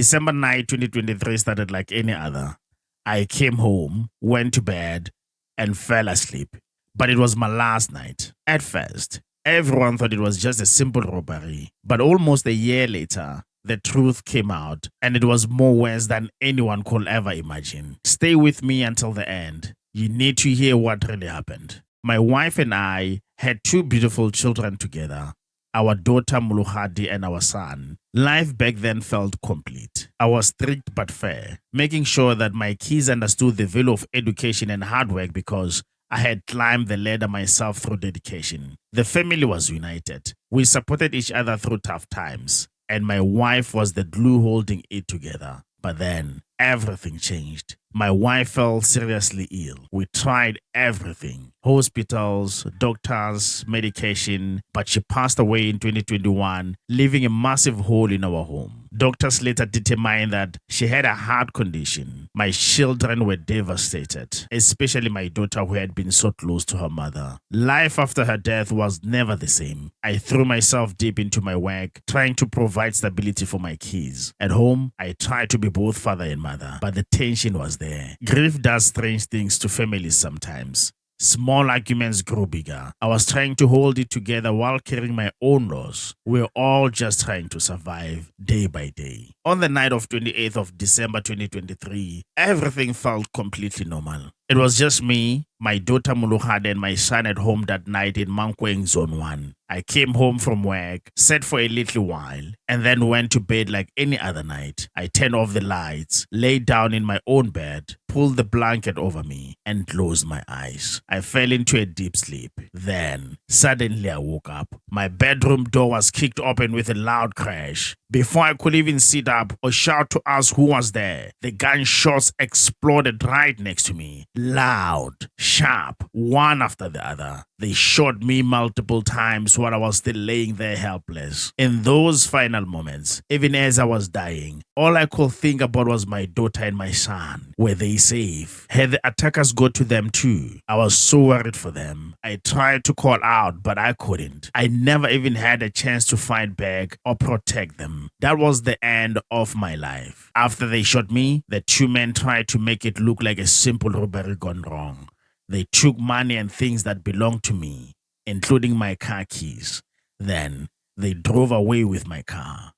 December night 2023 started like any other. I came home, went to bed, and fell asleep. But it was my last night. At first, everyone thought it was just a simple robbery. But almost a year later, the truth came out, and it was more worse than anyone could ever imagine. Stay with me until the end. You need to hear what really happened. My wife and I had two beautiful children together, our daughter Mohlale and our son. Life back then felt complete. I was strict but fair, making sure that my kids understood the value of education and hard work because I had climbed the ladder myself through dedication. The family was united. We supported each other through tough times, and my wife was the glue holding it together. But then, everything changed. My wife fell seriously ill. We tried everything: hospitals, doctors, medication, but she passed away in 2021, leaving a massive hole in our home. Doctors later determined that she had a heart condition. My children were devastated, especially my daughter who had been so close to her mother. Life after her death was never the same. I threw myself deep into my work, trying to provide stability for my kids. At home, I tried to be both father and mother, but the tension was there. Grief does strange things to families sometimes. Small arguments grew bigger. I was trying to hold it together while carrying my own loss. We were all just trying to survive day by day. On the night of 28th of December 2023, everything felt completely normal. It was just me, my daughter Mohlale, and my son at home that night in Mankweng Zone 1. I came home from work, sat for a little while, and then went to bed like any other night. I turned off the lights, laid down in my own bed, pulled the blanket over me, and closed my eyes. I fell into a deep sleep. Then, suddenly I woke up. My bedroom door was kicked open with a loud crash. Before I could even sit up or shout to ask who was there, the gunshots exploded right next to me. Loud, sharp, one after the other. They shot me multiple times while I was still laying there helpless. In those final moments, even as I was dying, all I could think about was my daughter and my son. Were they safe? Had the attackers got to them too? I was so worried for them. I tried to call out, but I couldn't. I never even had a chance to fight back or protect them. That was the end of my life. After they shot me, the two men tried to make it look like a simple robbery gone wrong. They took money and things that belonged to me, including my car keys. Then they drove away with my car.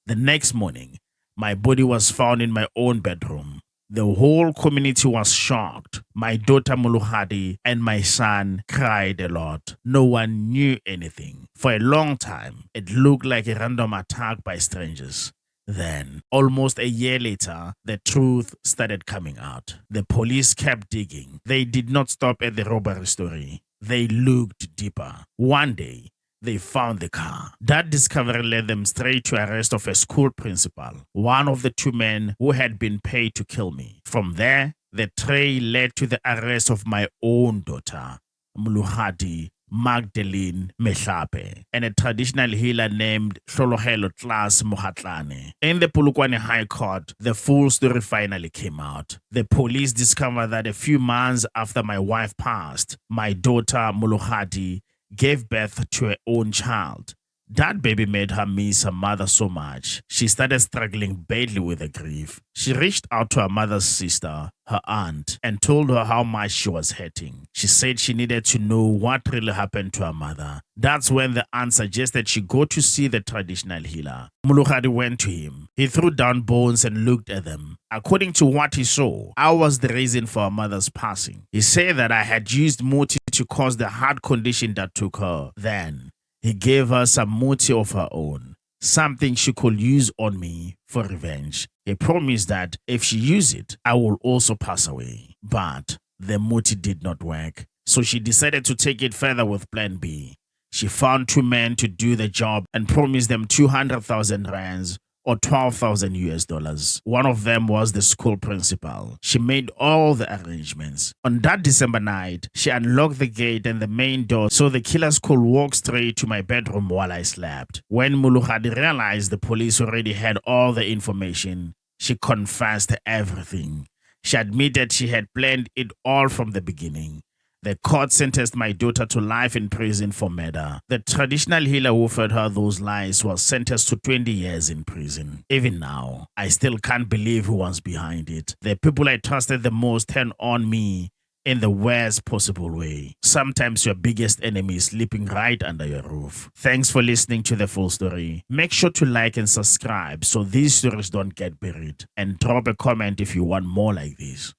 The next morning, my body was found in my own bedroom. The whole community was shocked. My daughter Mohlale and my son cried a lot. No one knew anything. For a long time, it looked like a random attack by strangers. Then, almost a year later, the truth started coming out. The police kept digging. They did not stop at the robbery story. They looked deeper. One day, they found the car. That discovery led them straight to arrest of a school principal, one of the two men who had been paid to kill me. From there, the trail led to the arrest of my own daughter, Mohlale Magdalene Mehlape, and a traditional healer named Hlolohelo Class Mohatlane. In the Polokwane High Court, the full story finally came out. The police discovered that a few months after my wife passed, my daughter Mohlale gave birth to her own child. That baby made her miss her mother so much. She started struggling badly with the grief. She reached out to her mother's sister, her aunt, and told her how much she was hurting. She said she needed to know what really happened to her mother. That's when the aunt suggested she go to see the traditional healer. Mohlale went to him. He threw down bones and looked at them. According to what he saw, I was the reason for her mother's passing. He said that I had used muti to cause the heart condition that took her. Then, he gave her some muti of her own, something she could use on me for revenge. He promised that if she used it, I will also pass away. But the muti did not work, so she decided to take it further with plan B. She found two men to do the job and promised them 200,000 rands or $12,000. One of them was the school principal. She made all the arrangements. On that December night, she unlocked the gate and the main door so the killers could walk straight to my bedroom while I slept. When Mohlale realized the police already had all the information, she confessed everything. She admitted she had planned it all from the beginning. The court sentenced my daughter to life in prison for murder. The traditional healer who fed her those lies was sentenced to 20 years in prison. Even now, I still can't believe who was behind it. The people I trusted the most turned on me in the worst possible way. Sometimes your biggest enemy is sleeping right under your roof. Thanks for listening to the full story. Make sure to like and subscribe so these stories don't get buried. And drop a comment if you want more like this.